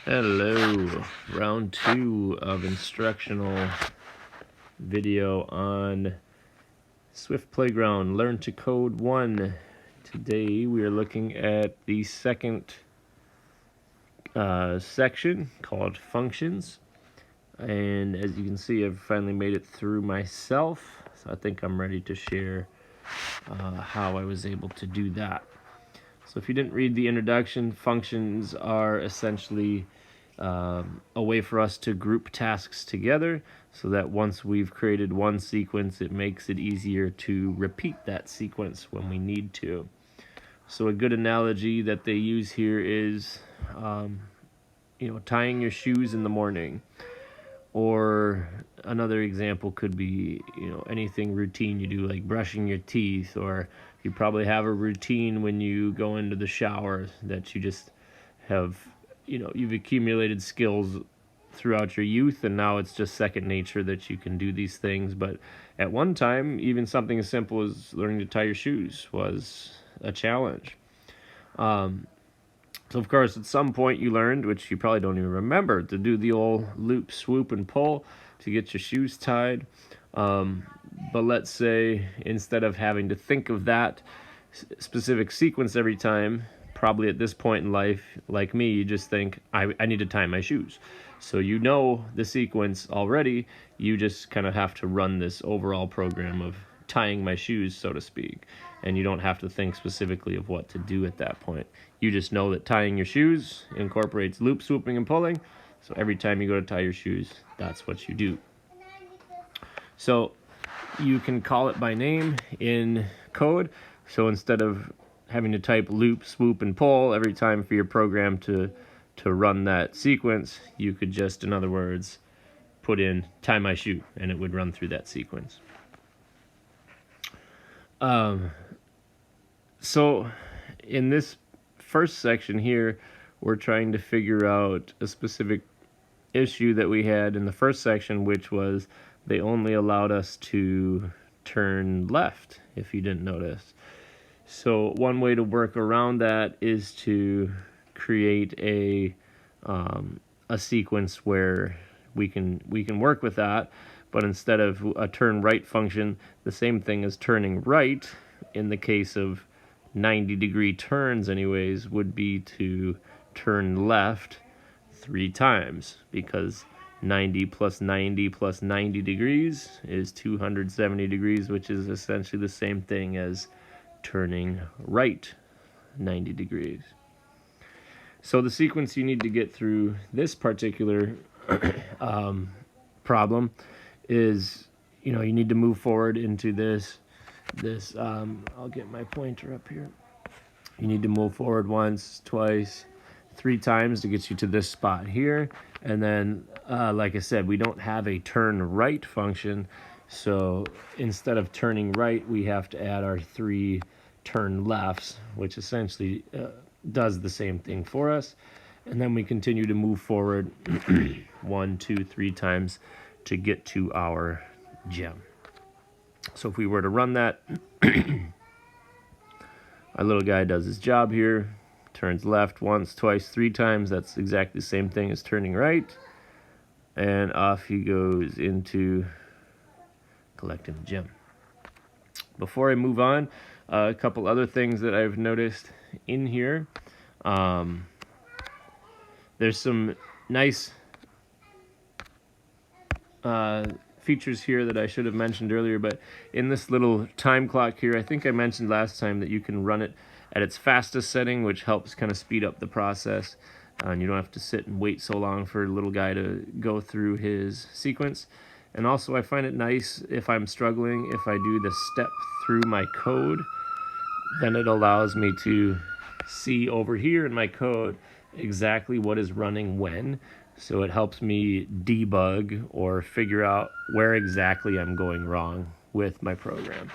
Hello, round 2 of instructional video on Swift Playground Learn to Code 1. Today we are looking at the second section called Functions. And as you can see, I've finally made it through myself, so I think I'm ready to share how I was able to do that. So if you didn't read the introduction, functions are essentially a way for us to group tasks together so that once we've created one sequence, it makes it easier to repeat that sequence when we need to. So a good analogy that they use here is, tying your shoes in the morning. Or another example could be, anything routine you do, like brushing your teeth, or you probably have a routine when you go into the shower that you just have, you've accumulated skills throughout your youth, and now it's just second nature that you can do these things. But at one time, even something as simple as learning to tie your shoes was a challenge. So, of course, at some point you learned, which you probably don't even remember, to do the old loop, swoop, and pull to get your shoes tied. But let's say instead of having to think of that specific sequence every time, probably at this point in life, like me, you just think, I need to tie my shoes. So you know the sequence already, you just kind of have to run this overall program of tying my shoes, so to speak. And you don't have to think specifically of what to do at that point. You just know that tying your shoes incorporates loop, swooping, and pulling. So every time you go to tie your shoes, that's what you do. So you can call it by name in code. So instead of having to type loop, swoop, and pull every time for your program to run that sequence, you could just, in other words, put in tie my shoe, and it would run through that sequence. So in this first section here, we're trying to figure out a specific issue that we had in the first section, which was they only allowed us to turn left, if you didn't notice. So one way to work around that is to create a sequence where we can work with that, but instead of a turn right function, the same thing as turning right, in the case of 90-degree turns anyways, would be to turn left 3 times, because 90 plus 90 plus 90 degrees is 270 degrees, which is essentially the same thing as turning right 90 degrees. So the sequence you need to get through this particular problem is, you need to move forward into this, I'll get my pointer up here. You need to move forward once, twice, 3 times to get you to this spot here. And then, like I said, we don't have a turn right function. So instead of turning right, we have to add our 3 turn lefts, which essentially does the same thing for us. And then we continue to move forward 1, 2, 3 times to get to our gem. So if we were to run that, our little guy does his job here, turns left once, twice, 3 times. That's exactly the same thing as turning right. And off he goes into collecting the gem. Before I move on, a couple other things that I've noticed in here. There's some nice features here that I should have mentioned earlier, but in this little time clock here, I think I mentioned last time that you can run it at its fastest setting, which helps kind of speed up the process, and you don't have to sit and wait so long for a little guy to go through his sequence. And also I find it nice if I'm struggling, if I do the step through my code, then it allows me to see over here in my code exactly what is running when. So it helps me debug or figure out where exactly I'm going wrong with my program.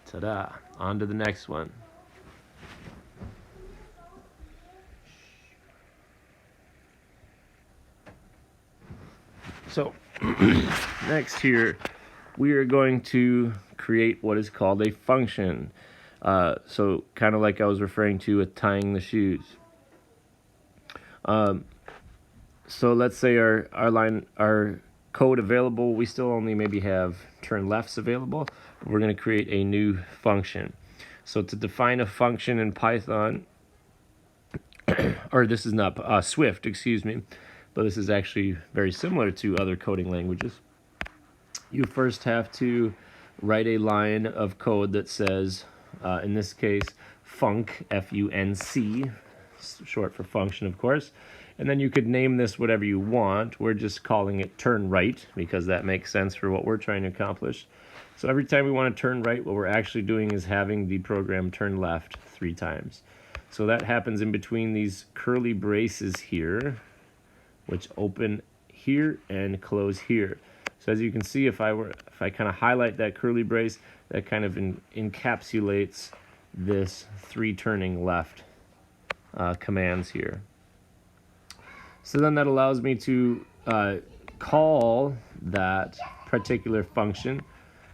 Ta-da! On to the next one. So next here, we are going to create what is called a function. So kind of like I was referring to with tying the shoes. So let's say our code available, we still only maybe have turn lefts available. We're going to create a new function. So to define a function in Python, or this is not Swift, excuse me, but this is actually very similar to other coding languages. You first have to write a line of code that says, in this case, func, F-U-N-C, short for function, of course. And then you could name this whatever you want. We're just calling it turn right because that makes sense for what we're trying to accomplish. So every time we want to turn right, what we're actually doing is having the program turn left 3 times. So that happens in between these curly braces here, which open here and close here. So as you can see, if I kind of highlight that curly brace, that kind of encapsulates this 3 turning left commands here. So then that allows me to call that particular function.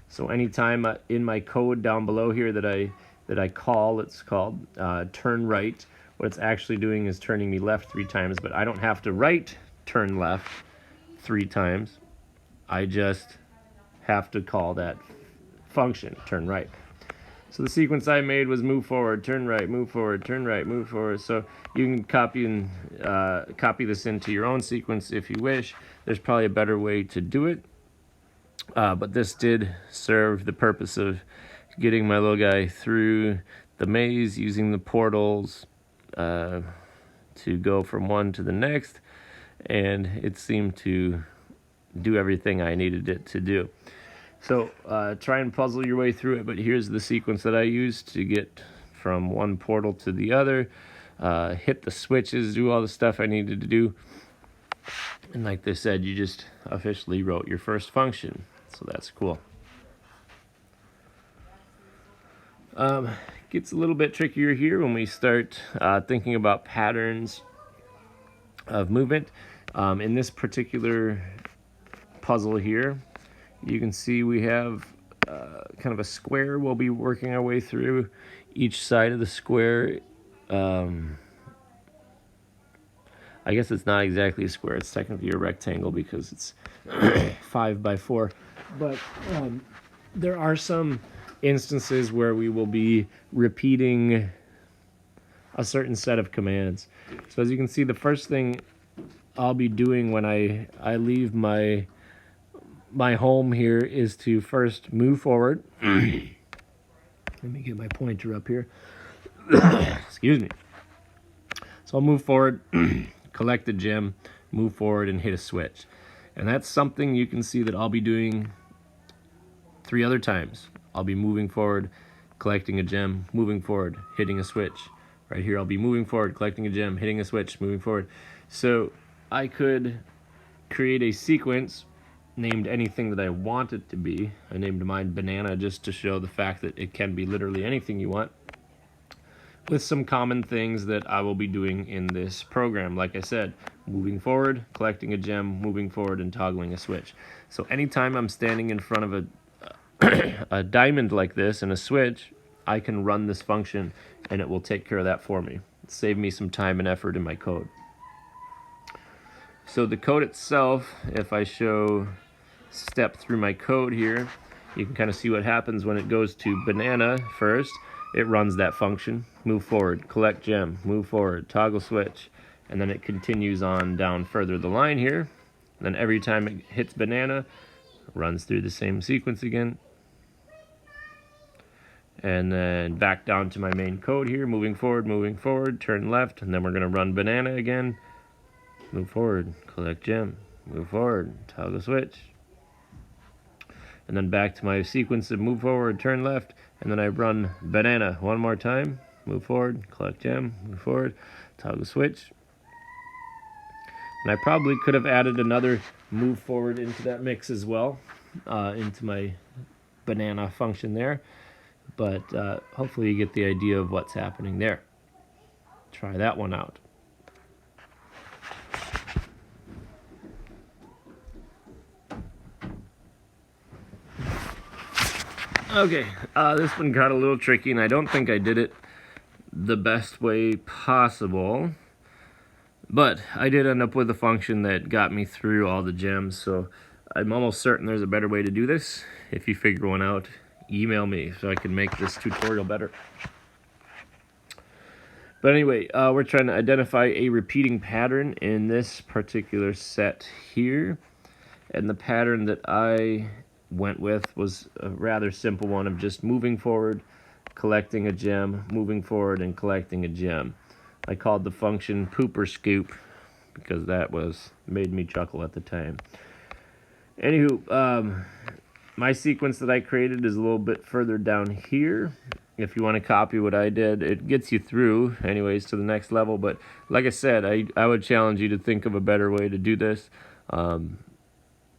So anytime in my code down below here that I call, it's called turn right. What it's actually doing is turning me left 3 times, but I don't have to write turn left 3 times. I just have to call that function, turn right. So the sequence I made was move forward, turn right, move forward, turn right, move forward. So you can copy this into your own sequence if you wish. There's probably a better way to do it. But this did serve the purpose of getting my little guy through the maze using the portals to go from one to the next. And it seemed to do everything I needed it to do. So try and puzzle your way through it, but here's the sequence that I used to get from one portal to the other, hit the switches, do all the stuff I needed to do. And like they said, you just officially wrote your first function. So that's cool. Gets a little bit trickier here when we start thinking about patterns of movement. In this particular puzzle here, you can see we have kind of a square we'll be working our way through. Each side of the square, I guess it's not exactly a square, it's technically a rectangle because it's 5 by 4. But there are some instances where we will be repeating a certain set of commands. So as you can see, the first thing I'll be doing when I leave my home here is to first move forward. Let me get my pointer up here. Excuse me. So I'll move forward, collect a gem, move forward, and hit a switch. And that's something you can see that I'll be doing 3 other times. I'll be moving forward, collecting a gem, moving forward, hitting a switch. Right here, I'll be moving forward, collecting a gem, hitting a switch, moving forward. So I could create a sequence named anything that I want it to be. I named mine banana just to show the fact that it can be literally anything you want, with some common things that I will be doing in this program. Like I said, moving forward, collecting a gem, moving forward, and toggling a switch. So anytime I'm standing in front of a diamond like this and a switch, I can run this function and it will take care of that for me. Save me some time and effort in my code. So the code itself, if I step through my code here, you can kind of see what happens when it goes to banana first. It runs that function, move forward, collect gem, move forward, toggle switch, and then it continues on down further the line here. And then every time it hits banana, it runs through the same sequence again. And then back down to my main code here, moving forward, turn left, and then we're going to run banana again. Move forward, collect gem, move forward, toggle switch. And then back to my sequence of move forward, turn left, and then I run banana one more time, move forward, collect gem, move forward, toggle switch. And I probably could have added another move forward into that mix as well, into my banana function there. But hopefully you get the idea of what's happening there. Try that one out. Okay, this one got a little tricky, and I don't think I did it the best way possible. But I did end up with a function that got me through all the gems, so I'm almost certain there's a better way to do this. If you figure one out, email me so I can make this tutorial better. But anyway, we're trying to identify a repeating pattern in this particular set here. And the pattern that I went with was a rather simple one of just moving forward, collecting a gem, moving forward, and collecting a gem. I called the function pooper scoop because that made me chuckle at the time. Anywho, my sequence that I created is a little bit further down here. If you want to copy what I did, it gets you through anyways to the next level. But like I said, I would challenge you to think of a better way to do this.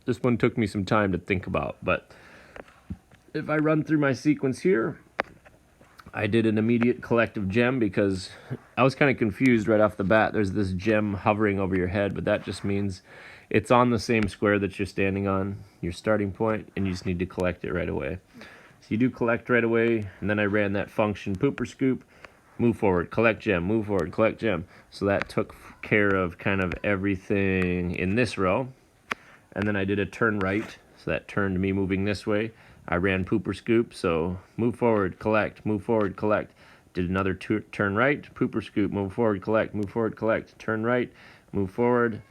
This one took me some time to think about, but if I run through my sequence here, I did an immediate collective gem because I was kind of confused right off the bat. There's this gem hovering over your head, but that just means it's on the same square that you're standing on, your starting point, and you just need to collect it right away. So you do collect right away, and then I ran that function pooper scoop, move forward, collect gem, move forward, collect gem. So that took care of kind of everything in this row. And then I did a turn right, so that turned me moving this way. I ran pooper scoop, so move forward, collect, move forward, collect. Did another turn right, pooper scoop, move forward, collect, turn right, move forward,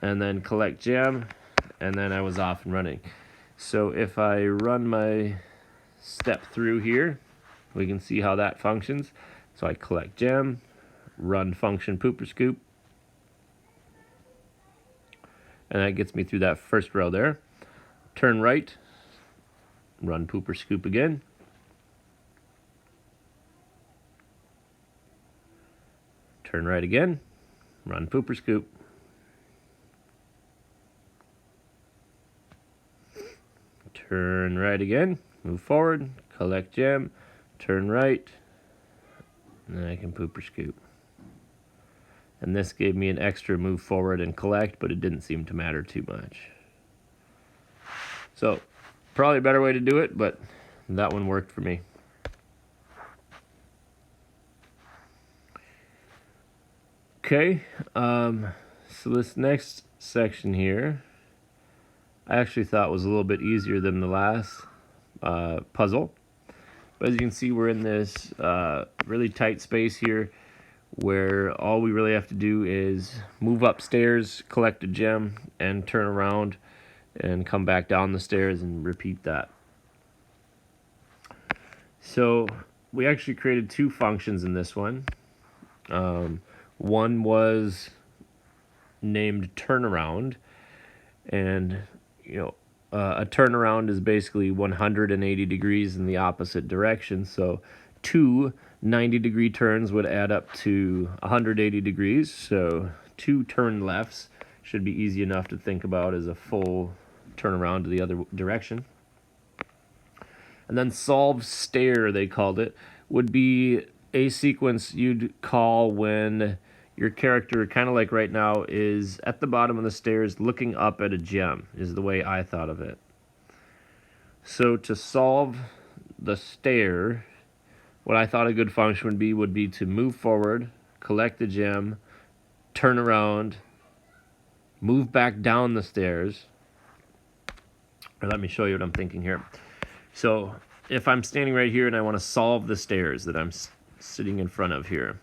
and then collect gem, and then I was off and running. So if I run my step through here, we can see how that functions. So I collect gem, run function pooper scoop, and that gets me through that first row there. Turn right, run pooper scoop again. Turn right again, run pooper scoop. Turn right again, move forward, collect gem, turn right, and then I can pooper scoop. And this gave me an extra move forward and collect, but it didn't seem to matter too much. So, probably a better way to do it, but that one worked for me. Okay, so this next section here, I actually thought was a little bit easier than the last puzzle. But as you can see, we're in this really tight space here where all we really have to do is move upstairs, collect a gem, and turn around and come back down the stairs and repeat that. So we actually created two functions in this one. One was named turnaround, and a turnaround is basically 180 degrees in the opposite direction. So two 90-degree turns would add up to 180 degrees. So two turn lefts should be easy enough to think about as a full turnaround to the other direction. And then solve stair, they called it, would be a sequence you'd call when your character, kind of like right now, is at the bottom of the stairs looking up at a gem, is the way I thought of it. So to solve the stair, what I thought a good function would be to move forward, collect the gem, turn around, move back down the stairs. Or let me show you what I'm thinking here. So if I'm standing right here and I want to solve the stairs that I'm sitting in front of here,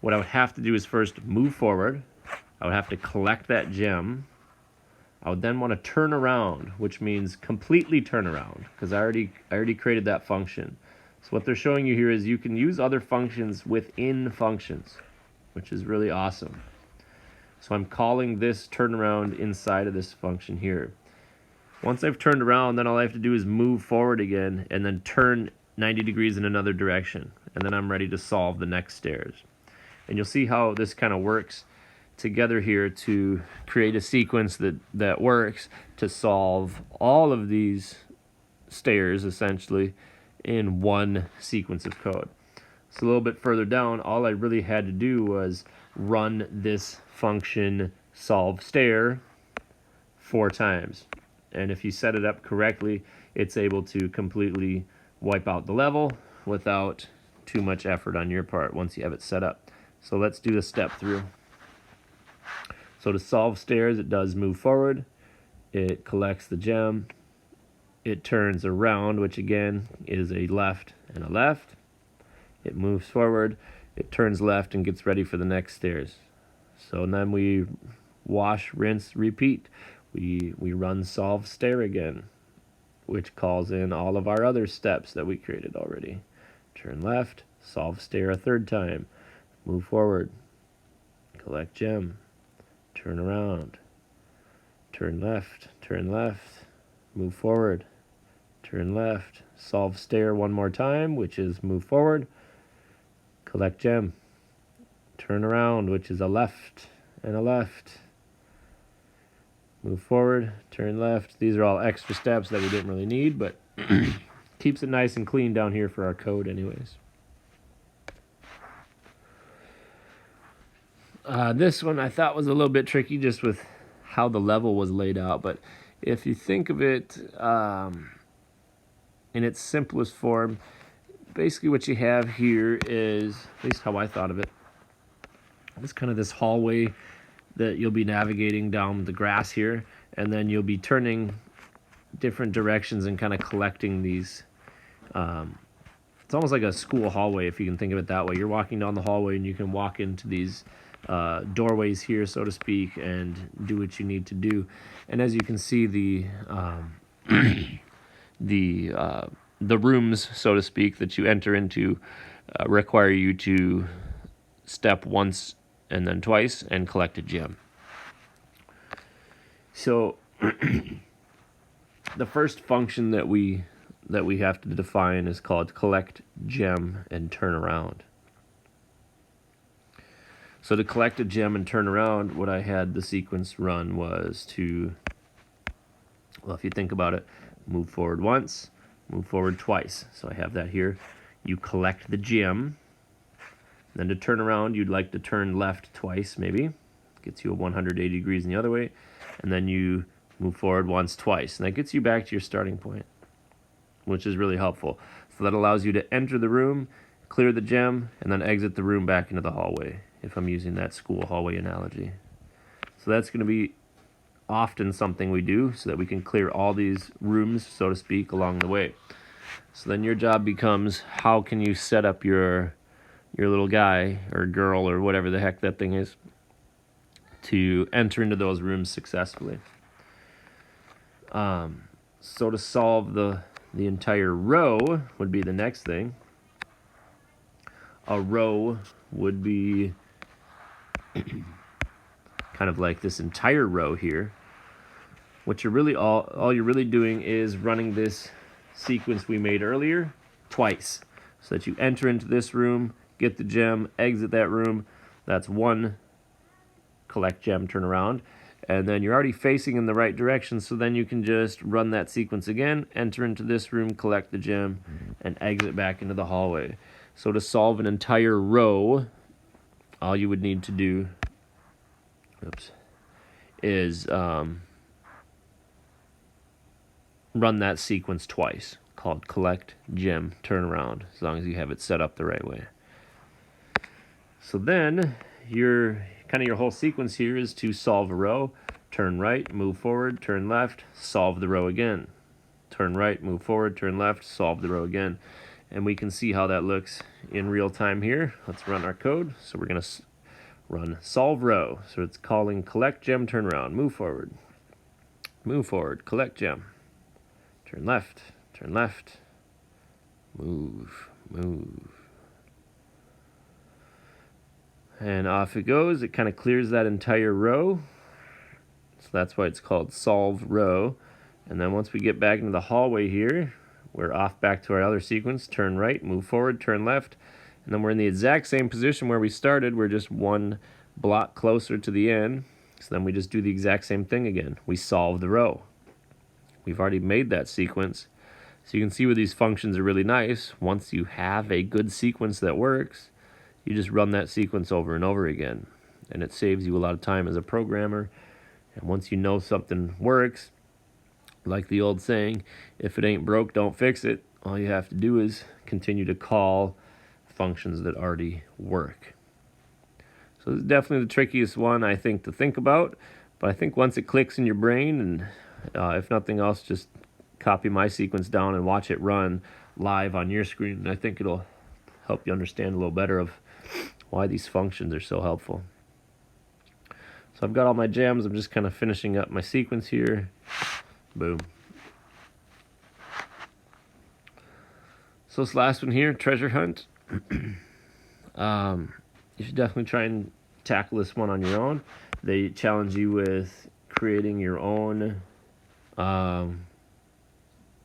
what I would have to do is first move forward. I would have to collect that gem. I would then want to turn around, which means completely turn around, because I already created that function. So what they're showing you here is you can use other functions within functions, which is really awesome. So I'm calling this turnaround inside of this function here. Once I've turned around, then all I have to do is move forward again and then turn 90 degrees in another direction. And then I'm ready to solve the next stairs. And you'll see how this kind of works together here to create a sequence that works to solve all of these stairs essentially in one sequence of code. So a little bit further down, all I really had to do was run this function solve stair 4 times. And if you set it up correctly, it's able to completely wipe out the level without too much effort on your part once you have it set up. So let's do the step through. So to solve stairs, it does move forward. It collects the gem. It turns around, which again is a left and a left. It moves forward. It turns left and gets ready for the next stairs. So then we wash, rinse, repeat. We run solve stair again, which calls in all of our other steps that we created already. Turn left, solve stair a third time, move forward, collect gem, turn around, turn left, move forward, turn left, solve stair one more time, which is move forward, collect gem, turn around, which is a left and a left, move forward, turn left. These are all extra steps that we didn't really need, but keeps it nice and clean down here for our code anyways. This one I thought was a little bit tricky just with how the level was laid out, but if you think of it in its simplest form, basically what you have here is, at least how I thought of it, it's kind of this hallway that you'll be navigating down the grass here, and then you'll be turning different directions and kind of collecting these. It's almost like a school hallway, if you can think of it that way. You're walking down the hallway and you can walk into these doorways here, so to speak, and do what you need to do. And as you can see, the rooms, so to speak, that you enter into require you to step once and then twice and collect a gem. So the first function that we have to define is called collect gem and turn around. So to collect a gem and turn around, what I had the sequence run was to, well, if you think about it, move forward once, move forward twice. So I have that here. You collect the gem. Then to turn around, you'd like to turn left twice, maybe. Gets you a 180 degrees in the other way. And then you move forward once, twice. And that gets you back to your starting point, which is really helpful. So that allows you to enter the room, clear the gem, and then exit the room back into the hallway, if I'm using that school hallway analogy. So that's going to be often something we do so that we can clear all these rooms, so to speak, along the way. So then your job becomes, how can you set up your little guy or girl or whatever the heck that thing is to enter into those rooms successfully. So to solve the entire row would be the next thing. A row would be kind of like this entire row here. What you're really all you're really doing is running this sequence we made earlier twice, so that you enter into this room, get the gem, exit that room. That's one collect gem, turn around, and then you're already facing in the right direction, so then you can just run that sequence again, enter into this room, collect the gem, and exit back into the hallway. So to solve an entire row, all you would need to do is run that sequence twice, called collect, gem, turn around, as long as you have it set up the right way. So then your whole sequence here is to solve a row, turn right, move forward, turn left, solve the row again. Turn right, move forward, turn left, solve the row again. And we can see how that looks in real time here. Let's run our code. So we're going to run solve row. So it's calling collect gem, turn around, move forward, collect gem, turn left, move. And off it goes. It kind of clears that entire row. So that's why it's called solve row. And then once we get back into the hallway here, we're off back to our other sequence. Turn right, move forward, turn left. And then we're in the exact same position where we started. We're just one block closer to the end. So then we just do the exact same thing again. We solve the row. We've already made that sequence. So you can see where these functions are really nice. Once you have a good sequence that works, you just run that sequence over and over again. And it saves you a lot of time as a programmer. And once you know something works, like the old saying, if it ain't broke, don't fix it. All you have to do is continue to call functions that already work. So this is definitely the trickiest one, I think, to think about. But I think once it clicks in your brain, and if nothing else, just copy my sequence down and watch it run live on your screen. And I think it'll help you understand a little better of why these functions are so helpful. So I've got all my jams. I'm just kind of finishing up my sequence here. Boom. So this last one here, treasure hunt. You should definitely try and tackle this one on your own. They challenge you with creating your own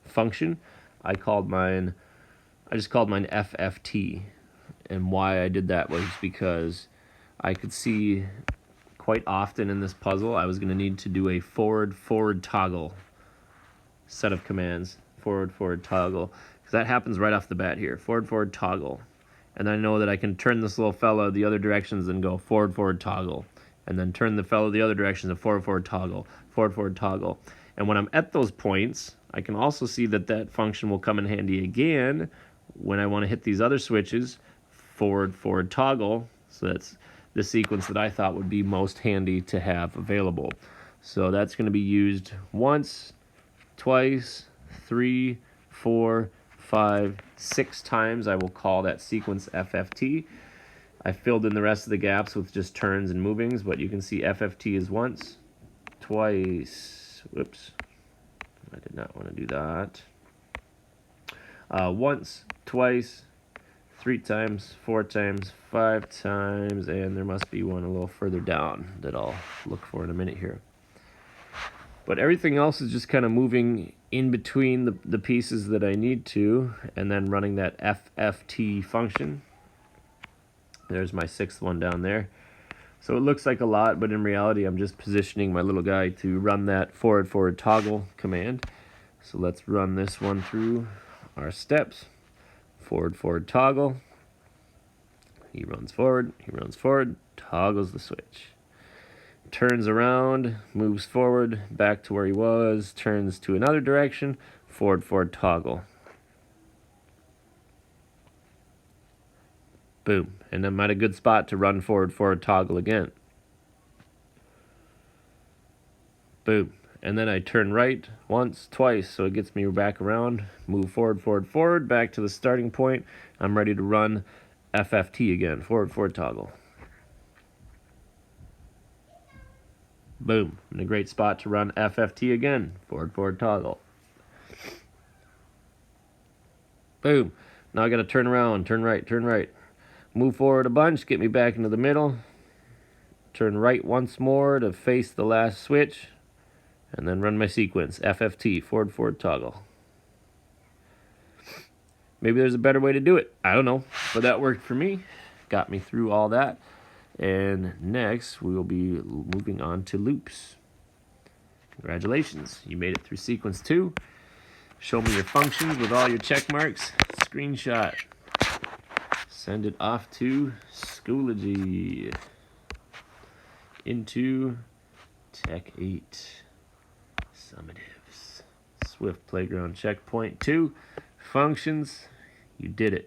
function. I just called mine FFT. And why I did that was because I could see quite often in this puzzle I was going to need to do a forward toggle set of commands. Forward toggle, because that happens right off the bat here. Forward toggle, and I know that I can turn this little fella the other directions and go forward toggle, and then turn the fellow the other directions and forward toggle, forward toggle. And when I'm at those points, I can also see that that function will come in handy again when I want to hit these other switches, forward toggle. So that's the sequence that I thought would be most handy to have available. So that's going to be used once, twice, 3, 4, 5, 6 times. I will call that sequence FFT. I filled in the rest of the gaps with just turns and movings, but you can see FFT is once, twice, whoops, I did not want to do that. Once, twice, 3 times, 4 times, 5 times, and there must be one a little further down that I'll look for in a minute here. But everything else is just kind of moving in between the pieces that I need to, and then running that FFT function. There's my 6th one down there. So it looks like a lot, but in reality I'm just positioning my little guy to run that forward toggle command. So let's run this one through our steps. Forward toggle. He runs forward, toggles the switch. Turns around, moves forward, back to where he was, turns to another direction, forward toggle. Boom. And I'm at a good spot to run forward toggle again. Boom. And then I turn right once, twice, so it gets me back around, move forward, back to the starting point. I'm ready to run FFT again, forward toggle. Boom. In a great spot to run FFT again, forward toggle. Boom. Now I got to turn around, turn right. Move forward a bunch, get me back into the middle. Turn right once more to face the last switch. And then run my sequence, FFT, forward toggle. Maybe there's a better way to do it. I don't know. But that worked for me. Got me through all that. And next, we will be moving on to loops. Congratulations. You made it through sequence 2. Show me your functions with all your check marks. Screenshot. Send it off to Schoology. Into Tech 8. Summatives. Swift Playground Checkpoint 2. Functions. You did it.